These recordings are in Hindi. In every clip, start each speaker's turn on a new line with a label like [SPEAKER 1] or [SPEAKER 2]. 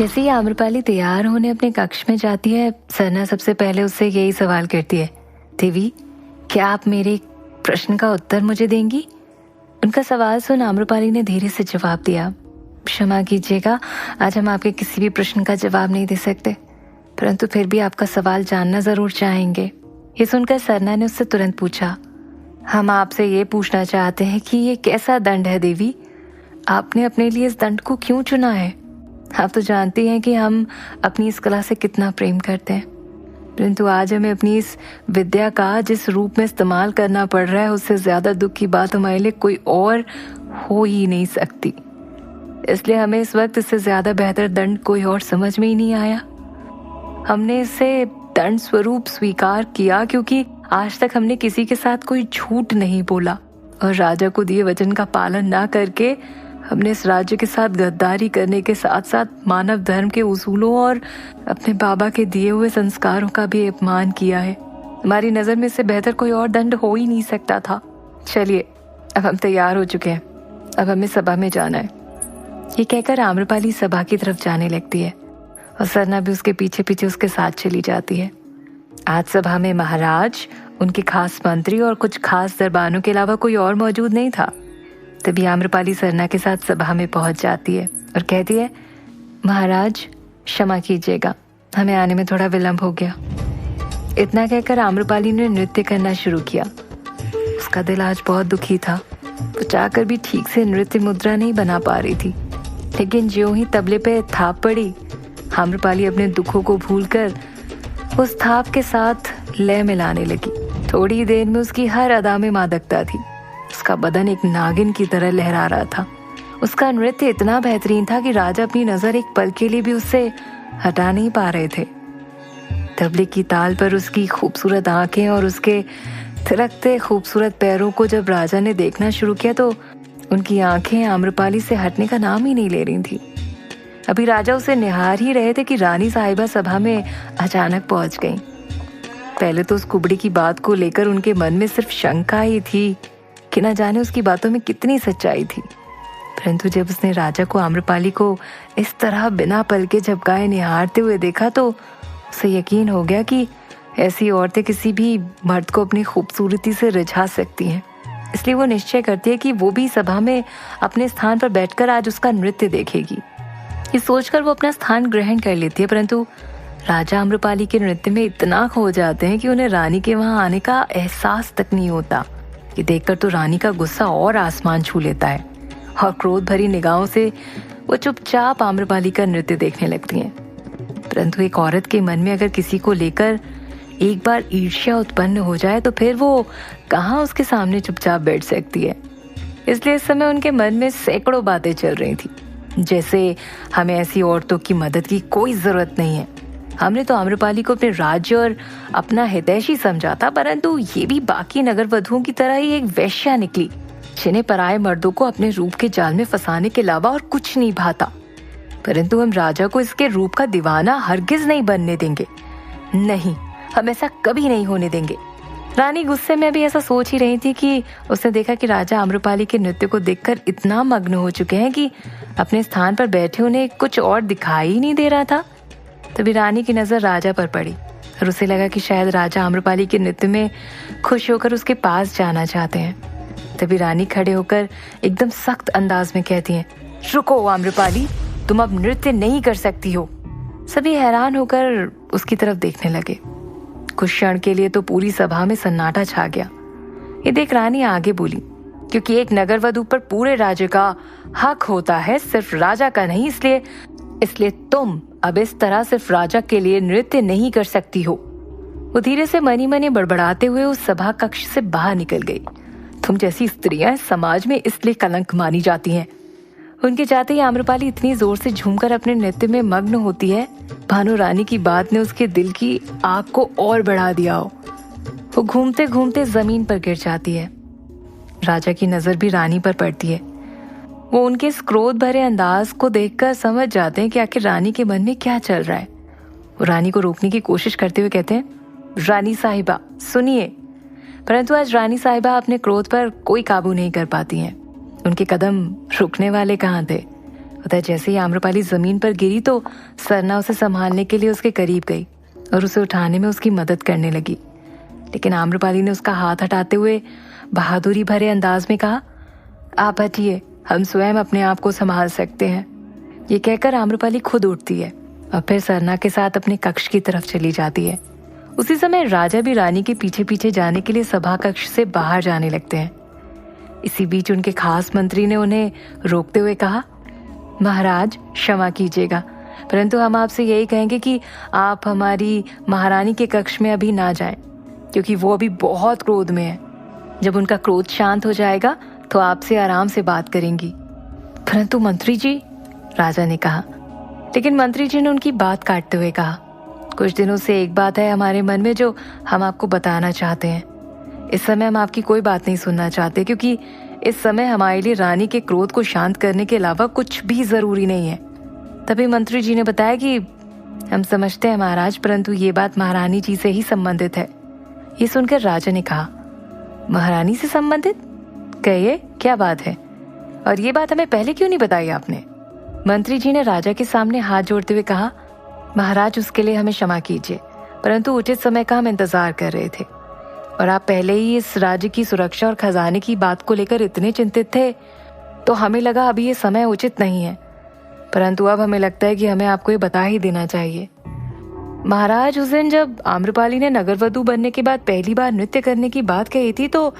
[SPEAKER 1] जैसे ही आम्रपाली तैयार होने अपने कक्ष में जाती है, सरना सबसे पहले उससे यही सवाल करती है, देवी, क्या आप मेरे प्रश्न का उत्तर मुझे देंगी? उनका सवाल सुन आम्रपाली ने धीरे से जवाब दिया, क्षमा कीजिएगा, आज हम आपके किसी भी प्रश्न का जवाब नहीं दे सकते, परंतु फिर भी आपका सवाल जानना जरूर चाहेंगे। ये सुनकर सरना ने उससे तुरंत पूछा, हम आपसे ये पूछना चाहते हैं कि ये कैसा दंड है देवी? आपने अपने लिए इस दंड को क्यों चुना है? आप तो जानती हैं कि हम अपनी इस कला से कितना प्रेम करते हैं, परंतु आज हमें अपनी इस विद्या का जिस रूप में इस्तेमाल करना पड़ रहा है, उससे ज्यादा दुख की बात हमारे लिए कोई और हो ही नहीं सकती। इसलिए हमें इस वक्त इससे ज्यादा बेहतर दंड कोई और समझ में ही नहीं आया। हमने इसे दंड स्वरूप स्वीकार किया क्योंकि आज तक हमने किसी के साथ कोई झूठ नहीं बोला और राजा को दिए वचन का पालन ना करके हमने इस राज्य के साथ गद्दारी करने के साथ साथ मानव धर्म के उसूलों और अपने बाबा के दिए हुए संस्कारों का भी अपमान किया है। हमारी नजर में इससे बेहतर कोई और दंड हो ही नहीं सकता था। चलिए, अब हम तैयार हो चुके हैं, अब हमें सभा में जाना है। ये कहकर आम्रपाली सभा की तरफ जाने लगती है और सरना भी उसके पीछे पीछे उसके साथ चली जाती है। आज सभा में महाराज, उनके खास मंत्री और कुछ खास दरबानों के अलावा कोई और मौजूद नहीं था। तभी आम्रपाली सरना के साथ सभा में पहुंच जाती है और कहती है, महाराज क्षमा कीजिएगा, हमें आने में थोड़ा विलंब हो गया। इतना कहकर आम्रपाली ने नृत्य करना शुरू किया। उसका दिल आज बहुत दुखी था, वो चाहकर भी ठीक से नृत्य मुद्रा नहीं बना पा रही थी, लेकिन ज्यों ही तबले पे थाप पड़ी, आम्रपाली अपने दुखों को भूलकर उस थाप के साथ लय मिलाने लगी। थोड़ी देर में उसकी हर अदा में मादकता थी। उसका बदन एक नागिन की तरह लहरा रहा था। उसका नृत्य इतना बेहतरीन था कि राजा अपनी नजर एक पल के लिए भी उससे हटा नहीं पा रहे थे। तबले की ताल पर उसकी खूबसूरत आंखें और उसके थिरकते खूबसूरत पैरों को जब राजा ने देखना शुरू किया तो उनकी आंखें आम्रपाली से हटने का नाम ही नहीं ले रही थी। अभी राजा उसे निहार ही रहे थे कि रानी साहिबा सभा में अचानक पहुंच गईं। पहले तो उस कुबड़ी की बात को लेकर उनके मन में सिर्फ शंका ही थी कि न जाने उसकी बातों में कितनी सच्चाई थी, परंतु जब उसने राजा को आम्रपाली को इस तरह बिना पल के झपकाए निहारते हुए देखा तो उसे यकीन हो गया कि ऐसी औरतें किसी भी मर्द को अपनी खूबसूरती से रिझा सकती हैं। इसलिए वो निश्चय करती है कि वो भी सभा में अपने स्थान पर बैठकर आज उसका नृत्य देखेगी। ये सोचकर वो अपना स्थान ग्रहण कर लेती है, परंतु राजा आम्रपाली के नृत्य में इतना खो जाते हैं कि उन्हें रानी के वहां आने का एहसास तक नहीं होता। ये देखकर तो रानी का गुस्सा और आसमान छू लेता है और क्रोध भरी निगाहों से वो चुपचाप आम्रपाली का नृत्य देखने लगती हैं। परंतु एक औरत के मन में अगर किसी को लेकर एक बार ईर्ष्या उत्पन्न हो जाए तो फिर वो कहाँ उसके सामने चुपचाप बैठ सकती है। इसलिए इस समय उनके मन में सैकड़ों बातें चल रही थी, जैसे हमें ऐसी औरतों की मदद की कोई जरूरत नहीं है, हमने तो आम्रपाली को अपने राज्य और अपना हितैषी समझा था, परंतु ये भी बाकी नगर वधुओं की तरह ही एक वेश्या निकली जिन्हें पराये मर्दों को अपने रूप के जाल में फंसाने के अलावा और कुछ नहीं भाता। परंतु हम राजा को इसके रूप का दीवाना हरगिज नहीं बनने देंगे, नहीं, हम ऐसा कभी नहीं होने देंगे। रानी गुस्से में भी ऐसा सोच ही रही थी कि उसने देखा कि राजा आम्रपाली के नृत्य को देखकर इतना मग्न हो चुके हैं कि अपने स्थान पर बैठे उन्हें कुछ और दिखाई ही नहीं दे रहा था। तभी रानी की नजर राजा पर पड़ी और उसे लगा कि शायद राजा आम्रपाली के नृत्य में खुश होकर उसके पास जाना चाहते हैं। तभी रानी खड़े होकर एकदम सख्त अंदाज में कहती हैं, रुको आम्रपाली, तुम अब नृत्य नहीं कर सकती हो। सभी हैरान होकर उसकी तरफ देखने लगे। कुछ क्षण के लिए तो पूरी सभा में सन्नाटा छा गया। ये देख रानी आगे बोली, क्योंकि एक नगरवधु पर पूरे राज्य का हक होता है, सिर्फ राजा का नहीं, इसलिए तुम अब इस तरह सिर्फ राजा के लिए नृत्य नहीं कर सकती हो। वो धीरे से मनी मनी बड़बड़ाते हुए उस सभा कक्ष से बाहर निकल गई। तुम जैसी स्त्रियां समाज में इसलिए कलंक मानी जाती हैं। उनके जाते ही आम्रपाली इतनी जोर से झूमकर अपने नृत्य में मग्न होती है, भानु रानी की बात ने उसके दिल की आग को और बढ़ा दिया हो। वो घूमते घूमते जमीन पर गिर जाती है। राजा की नजर भी रानी पर पड़ती है। वो उनके इस क्रोध भरे अंदाज को देखकर समझ जाते हैं कि आखिर रानी के मन में क्या चल रहा है। वो रानी को रोकने की कोशिश करते हुए कहते हैं, रानी साहिबा सुनिए। परंतु आज रानी साहिबा अपने क्रोध पर कोई काबू नहीं कर पाती हैं। उनके कदम रुकने वाले कहाँ थे। उधर जैसे ही आम्रपाली जमीन पर गिरी तो सरना उसे संभालने के लिए उसके करीब गई और उसे उठाने में उसकी मदद करने लगी। लेकिन आम्रपाली ने उसका हाथ हटाते हुए बहादुरी भरे अंदाज में कहा, आप हटिए, हम स्वयं अपने आप को संभाल सकते हैं। ये कहकर आम्रपाली खुद उठती है और फिर सरना के साथ अपने कक्ष की तरफ चली जाती है। उसी समय राजा भी रानी के पीछे पीछे जाने के लिए सभा कक्ष से बाहर जाने लगते हैं। इसी बीच उनके खास मंत्री ने उन्हें रोकते हुए कहा, महाराज क्षमा कीजिएगा, परंतु हम आपसे यही कहेंगे कि आप हमारी महारानी के कक्ष में अभी ना जाएं, क्योंकि वो अभी बहुत क्रोध में है। जब उनका क्रोध शांत हो जाएगा तो आपसे आराम से बात करेंगी। परंतु मंत्री जी, राजा ने कहा। लेकिन मंत्री जी ने उनकी बात काटते हुए कहा, कुछ दिनों से एक बात है हमारे मन में जो हम आपको बताना चाहते हैं। इस समय हम आपकी कोई बात नहीं सुनना चाहते, क्योंकि इस समय हमारे लिए रानी के क्रोध को शांत करने के अलावा कुछ भी जरूरी नहीं है। तभी मंत्री जी ने बताया कि हम समझते हैं महाराज, परंतु ये बात महारानी जी से ही संबंधित है। ये सुनकर राजा ने कहा, महारानी से संबंधित? कहिए क्या बात है, और ये बात हमें पहले क्यों नहीं बताई आपने? मंत्री जी ने राजा के सामने हाथ जोड़ते हुए कहा, महाराज उसके लिए हमें क्षमा कीजिए, परंतु उचित समय का हम इंतजार कर रहे थे और आप पहले ही इस राज्य की सुरक्षा और खजाने की बात को लेकर इतने चिंतित थे तो हमें लगा अभी ये समय उचित नहीं है, परंतु अब हमें लगता है कि हमें आपको ये बता ही देना चाहिए। महाराज, उस दिन जब आम्रपाली ने नगरवधु बनने के बाद पहली बार नृत्य करने की बात कही थी तो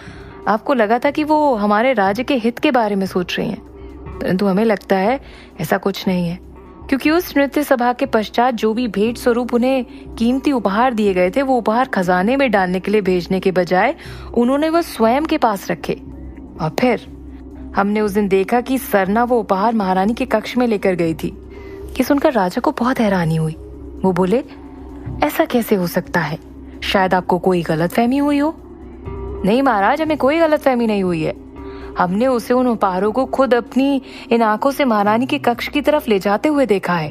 [SPEAKER 1] आपको लगा था कि वो हमारे राज्य के हित के बारे में सोच रही हैं, परंतु हमें लगता है ऐसा कुछ नहीं है, क्योंकि उस नृत्य सभा के पश्चात जो भी भेंट स्वरूप उन्हें कीमती उपहार दिए गए थे वो उपहार खजाने में डालने के लिए भेजने के बजाय उन्होंने वह स्वयं के पास रखे। और फिर हमने उस दिन देखा कि सरना वो उपहार महारानी के कक्ष में लेकर गई थी। ये सुनकर राजा को बहुत हैरानी हुई। वो बोले, ऐसा कैसे हो सकता है? शायद आपको कोई गलतफहमी हुई हो। नहीं महाराज, हमें कोई गलतफहमी नहीं हुई है। हमने उसे उन उपहारों को खुद अपनी इन आंखों से महारानी के कक्ष की तरफ ले जाते हुए देखा है।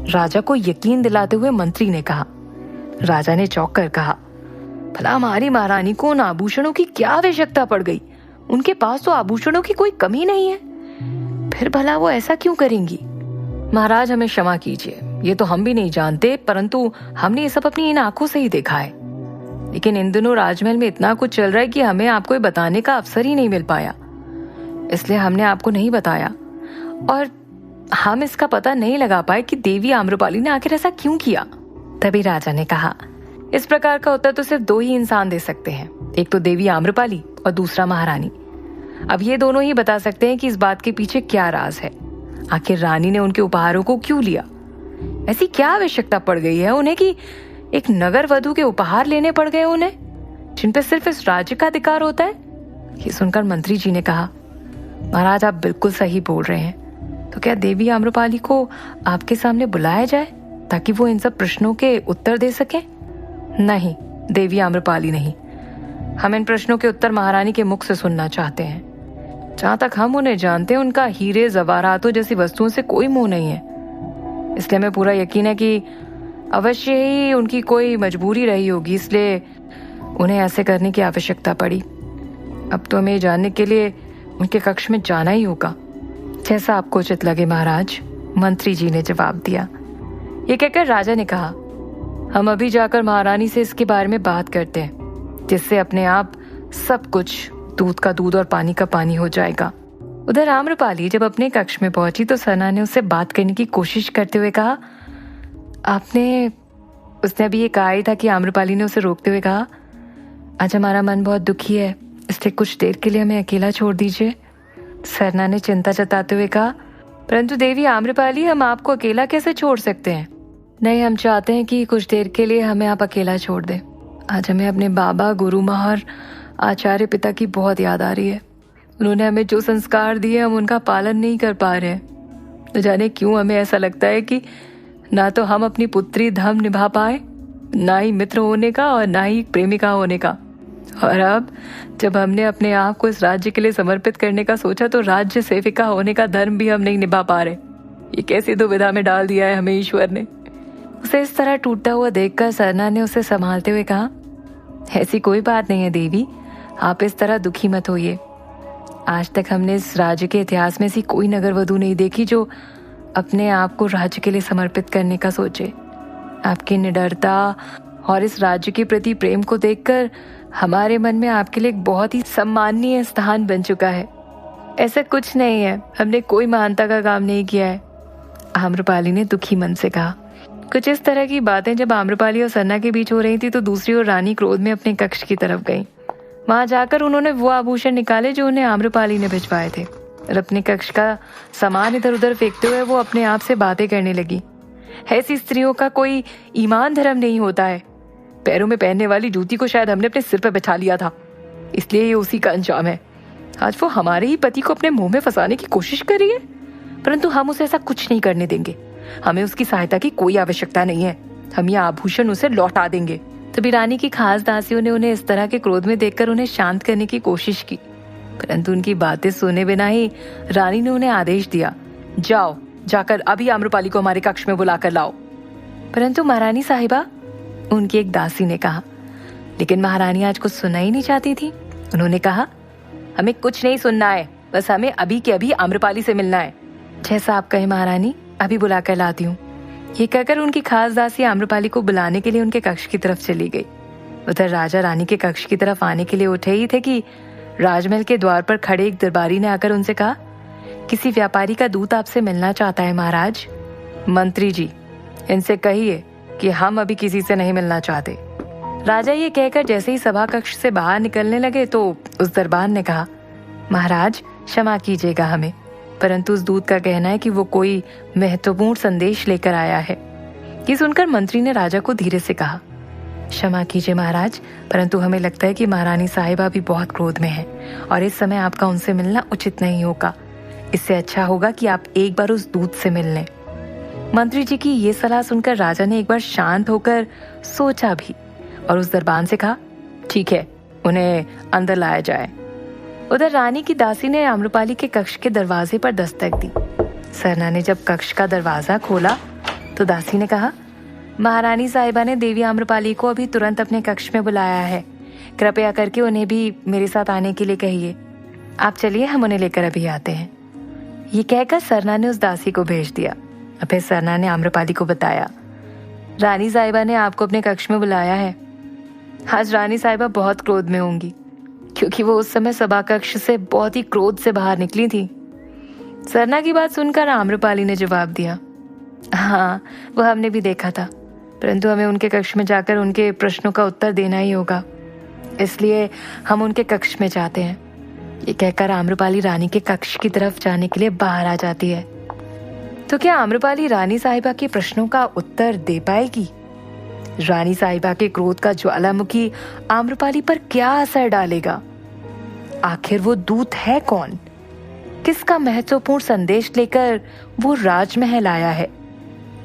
[SPEAKER 1] राजा को यकीन दिलाते हुए मंत्री ने कहा। राजा ने चौंक कर कहा, भला हमारी महारानी को उन आभूषणों की क्या आवश्यकता पड़ गई? उनके पास तो आभूषणों की कोई कमी नहीं है, फिर भला वो ऐसा क्यों करेंगी? महाराज, हमें क्षमा कीजिए, ये तो हम भी नहीं जानते, परंतु हमने ये सब अपनी इन आंखों से ही देखा है। लेकिन इन दिनों राजमहल में इतना कुछ चल रहा है कि हमें आपको ये बताने का अवसर ही नहीं मिल पाया, इसलिए हमने आपको नहीं बताया और हम इसका पता नहीं लगा पाए कि देवी आम्रपाली ने आखिर ऐसा क्यों किया। तभी राजा ने कहा, इस प्रकार का उत्तर तो सिर्फ दो ही इंसान दे सकते हैं, एक तो देवी आम्रपाली और दूसरा महारानी। अब ये दोनों ही बता सकते हैं कि इस बात के पीछे क्या राज है। आखिर रानी ने उनके उपहारों को क्यों लिया? ऐसी क्या आवश्यकता पड़ गई है उन्हें कि एक नगर वधु के उपहार लेने पड़ गए उन्हें, जिन पे सिर्फ इस राज्य का अधिकार होता है? ये सुनकर मंत्री जी ने कहा, महाराज आप बिल्कुल सही बोल रहे हैं, तो क्या देवी आम्रपाली को आपके सामने बुलाया जाए ताकि वो इन सब प्रश्नों के उत्तर दे सके? नहीं, देवी आम्रपाली नहीं, हम इन प्रश्नों के उत्तर महारानी के मुख से सुनना चाहते हैं। जहां तक हम उन्हें जानते हैं उनका हीरे जवाहरातों जैसी वस्तुओं से कोई मोह नहीं है, इसलिए हमें पूरा यकीन है कि अवश्य ही उनकी कोई मजबूरी रही होगी, इसलिए उन्हें ऐसे करने की आवश्यकता पड़ी। अब तो हमें जानने के लिए उनके कक्ष में जाना ही होगा। जैसा आपको उचित लगे महाराज, मंत्री जी ने जवाब दिया। ये कहकर राजा ने कहा, हम अभी जाकर महारानी से इसके बारे में बात करते हैं, जिससे अपने आप सब कुछ दूध का दूध और पानी का पानी हो जाएगा। उधर आम्रपाली जब अपने कक्ष में पहुंची तो सना ने उससे बात करने की कोशिश करते हुए कहा, उसने अभी ये कहा ही था कि आम्रपाली ने उसे रोकते हुए कहा, आज हमारा मन बहुत दुखी है, इसलिए कुछ देर के लिए हमें अकेला छोड़ दीजिए। सरना ने चिंता जताते हुए कहा, परंतु देवी आम्रपाली, हम आपको अकेला कैसे छोड़ सकते हैं? नहीं, हम चाहते हैं कि कुछ देर के लिए हमें आप अकेला छोड़ दें। आज हमें अपने बाबा, गुरु माँ और आचार्य पिता की बहुत याद आ रही है। उन्होंने हमें जो संस्कार दिए हम उनका पालन नहीं कर पा रहे हैं। न जाने क्यों हमें ऐसा लगता है कि ना तो हम अपनी पुत्री धर्म निभा पाए, ना ही मित्र होने का और ना ही प्रेमिका होने का। और अब जब हमने अपने आप को इस राज्य के लिए समर्पित करने का सोचा तो राज्य सेविका होने का धर्म भी हम नहीं निभा पा रहे। ये कैसी दुविधा में डाल दिया है हमें ईश्वर ने। उसे इस तरह टूटता हुआ देखकर सरना ने उसे संभालते हुए कहा, ऐसी कोई बात नहीं है देवी, आप इस तरह दुखी मत होइए। आज तक हमने इस राज्य के इतिहास में ऐसी कोई नगर वधू नहीं देखी जो अपने आप को राज्य के लिए समर्पित करने का सोचे। आपकी निडरता और इस राज्य के प्रति प्रेम को देखकर हमारे मन में आपके लिए एक बहुत ही सम्माननीय स्थान बन चुका है। ऐसा कुछ नहीं है, हमने कोई महानता का काम नहीं किया है, आम्रपाली ने दुखी मन से कहा। कुछ इस तरह की बातें जब आम्रपाली और सरना के बीच हो रही थी तो दूसरी ओर रानी क्रोध में अपने कक्ष की तरफ गई। वहां जाकर उन्होंने वो आभूषण निकाले जो उन्हें आम्रपाली ने भिजवाए थे और अपने कक्ष का सामान इधर उधर फेंकते हुए वो अपने आप से बातें करने लगी। ऐसी स्त्रियों का कोई ईमान धर्म नहीं होता है। पैरों में पहनने वाली जूती को शायद हमने अपने सिर पर बैठा लिया था, इसलिए ये उसी का अंजाम है। आज वो हमारे ही पति को अपने मुंह में फंसाने की कोशिश कर रही है, परंतु हम उसे ऐसा कुछ नहीं करने देंगे। हमें उसकी सहायता की कोई आवश्यकता नहीं है। हम ये आभूषण उसे लौटा देंगे। तभी रानी की खास दासियों ने उन्हें इस तरह के क्रोध में देखकर उन्हें शांत करने की कोशिश की, परंतु उनकी बातें सुने बिना ही रानी ने उन्हें आदेश दिया, जाओ, जाकर अभी आम्रपाली को हमारे कक्ष में बुलाकर लाओ। परंतु महारानी साहिबा, उनकी एक दासी ने कहा। लेकिन महारानी आज कुछ सुनना ही नहीं चाहती थी। उन्होंने कहा, हमें कुछ नहीं सुनना है, बस हमें अभी के अभी आम्रपाली से मिलना है। जैसा आप कहे महारानी, अभी बुलाकर लाती हूँ। ये कहकर उनकी खास दासी आम्रपाली को बुलाने के लिए उनके कक्ष की तरफ चली गई। उधर राजा रानी के कक्ष की तरफ आने के लिए उठे ही थे कि राजमहल के द्वार पर खड़े एक दरबारी ने आकर उनसे कहा, किसी व्यापारी का दूत आपसे मिलना चाहता है महाराज। मंत्री जी, इनसे कहिए कि हम अभी किसी से नहीं मिलना चाहते। राजा ये कहकर जैसे ही सभा कक्ष से बाहर निकलने लगे तो उस दरबार ने कहा, महाराज क्षमा कीजिएगा हमें, परंतु उस दूत का कहना है कि वो कोई महत्वपूर्ण संदेश लेकर आया है। ये सुनकर मंत्री ने राजा को धीरे से कहा, क्षमा कीजिए महाराज, परंतु हमें लगता है कि महारानी साहिबा भी बहुत क्रोध में है और इस समय आपका उनसे मिलना उचित नहीं होगा। इससे अच्छा होगा कि आप एक बार उस दूत से मिल लें। मंत्री जी की ये सलाह सुनकर राजा ने एक बार शांत होकर सोचा भी और उस दरबान से कहा, ठीक है, उन्हें अंदर लाया जाए। उधर रानी की दासी ने आम्रपाली के कक्ष के दरवाजे पर दस्तक दी। सरना ने जब कक्ष का दरवाजा खोला तो दासी ने कहा, महारानी साहिबा ने देवी आम्रपाली को अभी तुरंत अपने कक्ष में बुलाया है। कृपया करके उन्हें भी मेरे साथ आने के लिए कहिए। आप चलिए, हम उन्हें लेकर अभी आते हैं। ये कहकर सरना ने उस दासी को भेज दिया। फिर सरना ने आम्रपाली को बताया, रानी साहिबा ने आपको अपने कक्ष में बुलाया है। आज रानी साहिबा बहुत क्रोध में होंगी, क्योंकि वो उस समय सभा कक्ष से बहुत ही क्रोध से बाहर निकली थी। सरना की बात सुनकर आम्रपाली ने जवाब दिया, हाँ, वो हमने भी देखा था, परंतु हमें उनके कक्ष में जाकर उनके प्रश्नों का उत्तर देना ही होगा, इसलिए हम उनके कक्ष में जाते हैं। ये कहकर आम्रपाली रानी के कक्ष की तरफ जाने के लिए बाहर आ जाती है। तो क्या आम्रपाली रानी साहिबा के प्रश्नों का उत्तर दे पाएगी? रानी साहिबा के क्रोध का ज्वालामुखी आम्रपाली पर क्या असर डालेगा? आखिर वो दूत है कौन? किसका महत्वपूर्ण संदेश लेकर वो राजमहल आया है?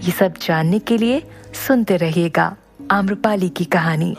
[SPEAKER 1] ये सब जानने के लिए सुनते रहिएगा आम्रपाली की कहानी।